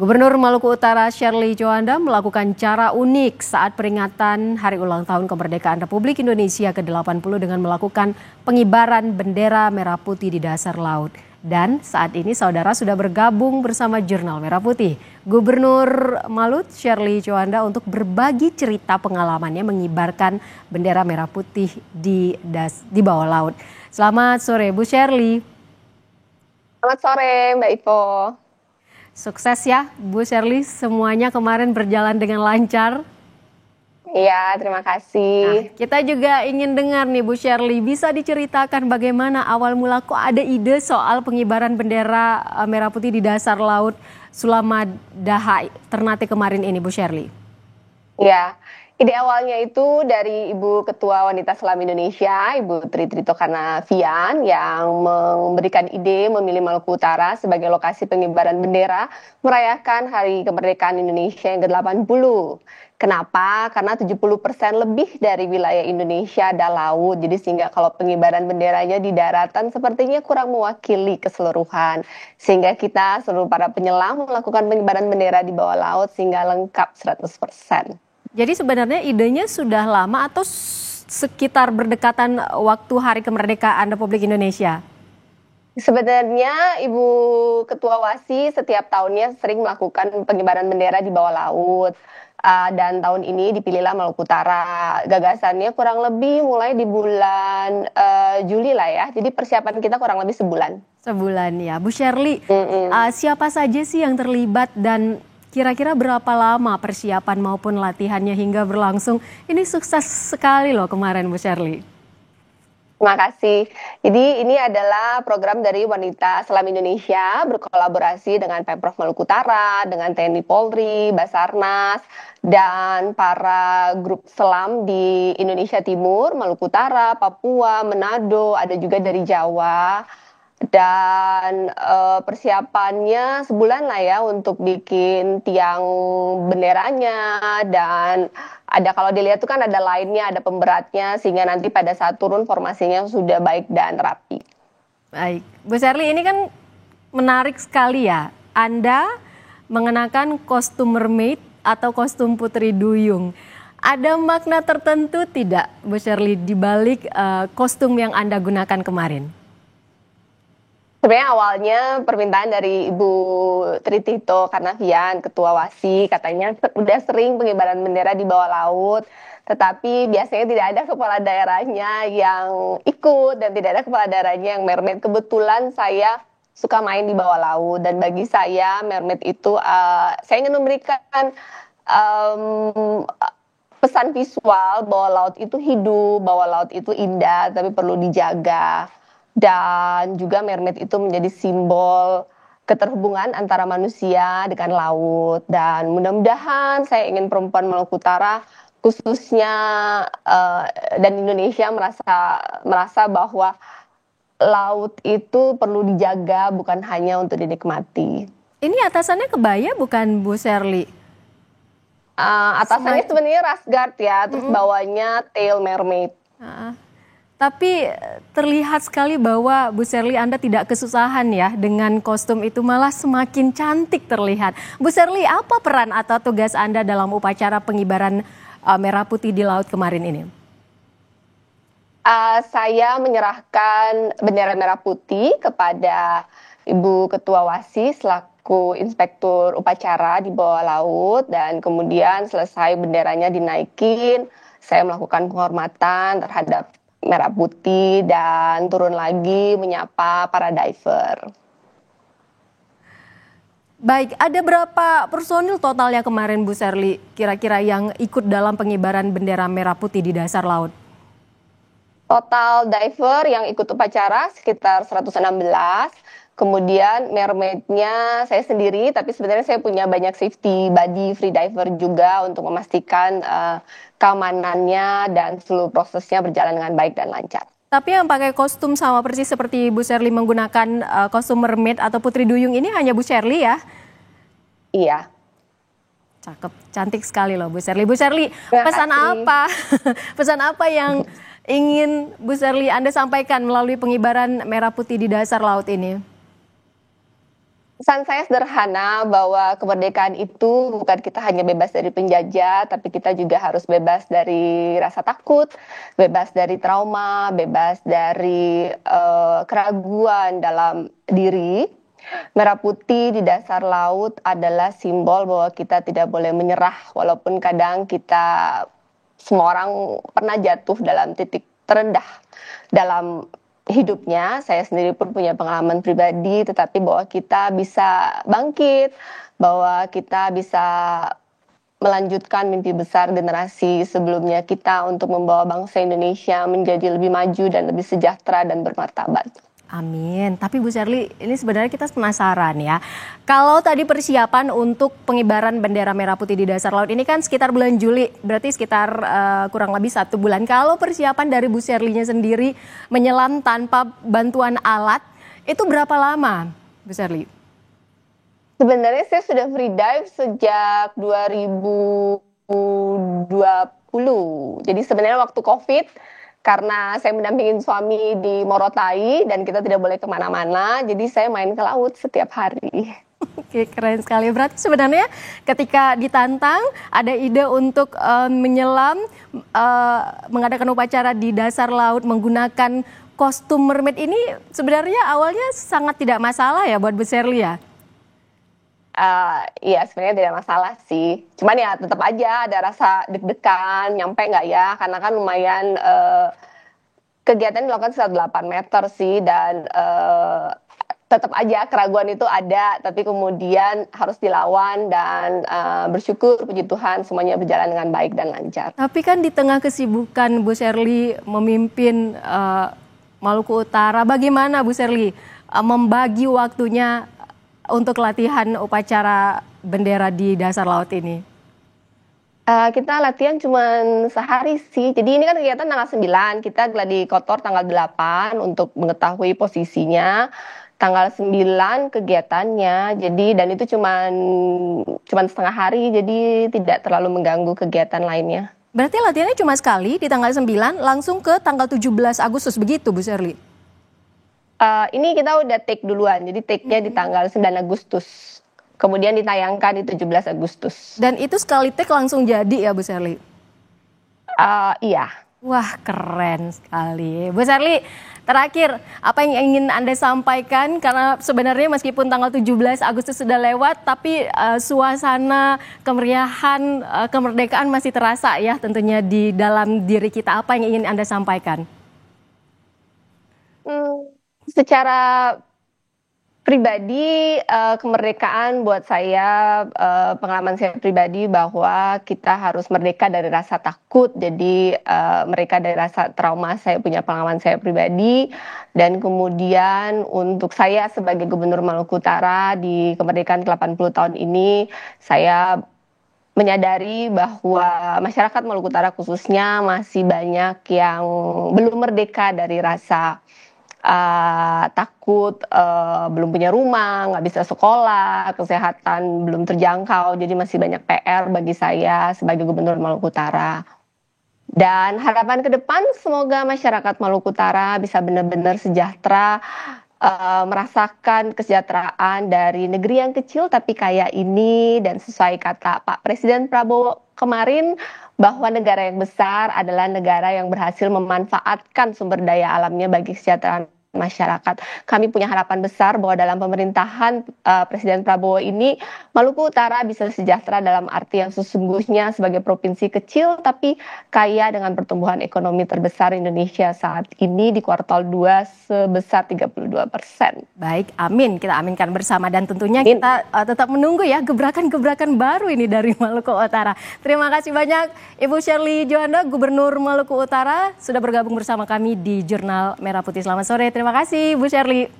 Gubernur Maluku Utara Shirley Djuanda melakukan cara unik saat peringatan Hari Ulang Tahun Kemerdekaan Republik Indonesia ke-80 dengan melakukan pengibaran bendera merah putih di dasar laut. Dan saat ini saudara sudah bergabung bersama Jurnal Merah Putih. Gubernur Malut Shirley Djuanda untuk berbagi cerita pengalamannya mengibarkan bendera merah putih di bawah laut. Selamat sore Bu Shirley. Selamat sore Mbak Ivo. Sukses ya Bu Shirley, semuanya kemarin berjalan dengan lancar. Iya, terima kasih. Nah, kita juga ingin dengar nih Bu Shirley, bisa diceritakan bagaimana awal mula kok ada ide soal pengibaran bendera merah putih di dasar laut Sulamadaha Ternate kemarin ini Bu Shirley? Iya, ide awalnya itu dari Ibu Ketua Wanita Selam Indonesia, Ibu Tri Tito Karnavian, yang memberikan ide memilih Maluku Utara sebagai lokasi pengibaran bendera merayakan Hari Kemerdekaan Indonesia yang ke-80. Kenapa? Karena 70% lebih dari wilayah Indonesia ada laut, jadi sehingga kalau pengibaran benderanya di daratan sepertinya kurang mewakili keseluruhan. Sehingga kita seluruh para penyelam melakukan pengibaran bendera di bawah laut sehingga lengkap 100%. Jadi sebenarnya idenya sudah lama atau sekitar berdekatan waktu Hari Kemerdekaan Republik Indonesia? Sebenarnya Ibu Ketua WASI setiap tahunnya sering melakukan pengibaran bendera di bawah laut. Dan tahun ini dipilihlah Maluku Utara. Gagasannya kurang lebih mulai di bulan Juli lah ya. Jadi persiapan kita kurang lebih sebulan. Sebulan ya. Bu Shirley, siapa saja sih yang terlibat dan kira-kira berapa lama persiapan maupun latihannya hingga berlangsung? Ini sukses sekali loh kemarin Bu Shirley. Terima kasih. Jadi ini adalah program dari Wanita Selam Indonesia berkolaborasi dengan Pemprov Maluku Utara, dengan TNI Polri, Basarnas, dan para grup selam di Indonesia Timur, Maluku Utara, Papua, Manado, ada juga dari Jawa. Dan persiapannya sebulan lah ya untuk bikin tiang benderanya, dan ada kalau dilihat tuh kan ada lainnya, ada pemberatnya, sehingga nanti pada saat turun formasinya sudah baik dan rapi. Baik, Bu Shirley, ini kan menarik sekali ya. Anda mengenakan kostum mermaid atau kostum putri duyung. Ada makna tertentu tidak Bu Shirley di balik kostum yang Anda gunakan kemarin? Sebenarnya awalnya permintaan dari Ibu Tri Tito Karnavian, Ketua WASI, katanya udah sering pengibaran bendera di bawah laut, tetapi biasanya tidak ada kepala daerahnya yang ikut dan tidak ada kepala daerahnya yang mermaid. Kebetulan saya suka main di bawah laut, dan bagi saya mermaid itu saya ingin memberikan pesan visual bahwa laut itu hidup, bahwa laut itu indah, tapi perlu dijaga. Dan juga mermaid itu menjadi simbol keterhubungan antara manusia dengan laut. Dan mudah-mudahan saya ingin perempuan Maluku Utara khususnya dan Indonesia merasa bahwa laut itu perlu dijaga, bukan hanya untuk dinikmati. Ini atasannya kebaya bukan Bu Shirley? Atasannya sebenarnya rash guard ya, terus bawahnya tail mermaid. Tapi terlihat sekali bahwa Bu Shirley Anda tidak kesusahan ya dengan kostum itu, malah semakin cantik terlihat. Bu Shirley, apa peran atau tugas Anda dalam upacara pengibaran merah putih di laut kemarin ini? Saya menyerahkan bendera merah putih kepada Ibu Ketua WASI selaku inspektur upacara di bawah laut, dan kemudian selesai benderanya dinaikin, saya melakukan penghormatan terhadap merah putih dan turun lagi menyapa para diver. Baik, ada berapa personil totalnya kemarin Bu Shirley kira-kira yang ikut dalam pengibaran bendera merah putih di dasar laut? Total diver yang ikut upacara sekitar 116, kemudian mermaidnya saya sendiri, tapi sebenarnya saya punya banyak safety body free diver juga untuk memastikan keamanannya dan seluruh prosesnya berjalan dengan baik dan lancar. Tapi yang pakai kostum sama persis seperti Bu Shirley menggunakan kostum mermaid atau putri duyung ini hanya Bu Shirley ya? Iya. Cakep, cantik sekali loh Bu Shirley. Bu Shirley, pesan apa? Pesan apa yang ingin Bu Shirley Anda sampaikan melalui pengibaran merah putih di dasar laut ini? Pesan saya sederhana bahwa kemerdekaan itu bukan kita hanya bebas dari penjajah, tapi kita juga harus bebas dari rasa takut, bebas dari trauma, bebas dari keraguan dalam diri. Merah putih di dasar laut adalah simbol bahwa kita tidak boleh menyerah, walaupun kadang kita semua orang pernah jatuh dalam titik terendah dalam hidupnya. Saya sendiri pun punya pengalaman pribadi, tetapi bahwa kita bisa bangkit, bahwa kita bisa melanjutkan mimpi besar generasi sebelumnya kita untuk membawa bangsa Indonesia menjadi lebih maju dan lebih sejahtera dan bermartabat. Amin. Tapi Bu Sherly, ini sebenarnya kita penasaran ya. Kalau tadi persiapan untuk pengibaran bendera merah putih di dasar laut ini kan sekitar bulan Juli, berarti sekitar kurang lebih 1 bulan. Kalau persiapan dari Bu Sherly-nya sendiri menyelam tanpa bantuan alat, itu berapa lama, Bu Sherly? Sebenarnya saya sudah free dive sejak 2020. Jadi sebenarnya waktu COVID, karena saya mendampingin suami di Morotai dan kita tidak boleh kemana-mana, jadi saya main ke laut setiap hari. Oke, keren sekali. Berarti sebenarnya ketika ditantang ada ide untuk menyelam, mengadakan upacara di dasar laut menggunakan kostum mermaid ini sebenarnya awalnya sangat tidak masalah ya buat Bu Sherly ya? Iya sebenarnya tidak masalah sih. Cuman ya tetap aja ada rasa deg-degan, nyampe nggak ya? Karena kan lumayan kegiatan dilakukan sekitar 8 meter sih dan tetap aja keraguan itu ada, tapi kemudian harus dilawan dan bersyukur puji Tuhan semuanya berjalan dengan baik dan lancar. Tapi kan di tengah kesibukan Bu Sherly memimpin Maluku Utara, bagaimana Bu Sherly membagi waktunya untuk latihan upacara bendera di dasar laut ini? Kita latihan cuma sehari sih. Jadi ini kan kegiatan tanggal 9, kita gladi kotor tanggal 8 untuk mengetahui posisinya. Tanggal 9 kegiatannya. Jadi dan itu cuman setengah hari, jadi tidak terlalu mengganggu kegiatan lainnya. Berarti latihannya cuma sekali di tanggal 9 langsung ke tanggal 17 Agustus begitu Bu Sherly? Ini kita udah take duluan, jadi take-nya di tanggal 9 Agustus. Kemudian ditayangkan di 17 Agustus. Dan itu sekali take langsung jadi ya Bu Sherly? Iya. Wah keren sekali. Bu Sherly, terakhir apa yang ingin Anda sampaikan? Karena sebenarnya meskipun tanggal 17 Agustus sudah lewat, tapi suasana kemeriahan kemerdekaan masih terasa ya tentunya di dalam diri kita. Apa yang ingin Anda sampaikan? Secara pribadi, kemerdekaan buat saya, pengalaman saya pribadi bahwa kita harus merdeka dari rasa takut. Jadi merdeka dari rasa trauma, saya punya pengalaman saya pribadi. Dan kemudian untuk saya sebagai Gubernur Maluku Utara di kemerdekaan 80 tahun ini, saya menyadari bahwa masyarakat Maluku Utara khususnya masih banyak yang belum merdeka dari rasa takut, belum punya rumah, nggak bisa sekolah, kesehatan belum terjangkau, jadi masih banyak PR bagi saya sebagai Gubernur Maluku Utara. Dan harapan ke depan semoga masyarakat Maluku Utara bisa benar-benar sejahtera, merasakan kesejahteraan dari negeri yang kecil tapi kaya ini, dan sesuai kata Pak Presiden Prabowo kemarin, bahwa negara yang besar adalah negara yang berhasil memanfaatkan sumber daya alamnya bagi kesejahteraan masyarakat. Kami punya harapan besar bahwa dalam pemerintahan Presiden Prabowo ini, Maluku Utara bisa sejahtera dalam arti yang sesungguhnya sebagai provinsi kecil tapi kaya dengan pertumbuhan ekonomi terbesar Indonesia saat ini di kuartal 2 sebesar 32%. Baik, amin. Kita aminkan bersama dan tentunya kita tetap menunggu ya gebrakan-gebrakan baru ini dari Maluku Utara. Terima kasih banyak Ibu Sherly Djuanda, Gubernur Maluku Utara, sudah bergabung bersama kami di Jurnal Merah Putih. Selamat sore. Terima kasih Bu Sherly.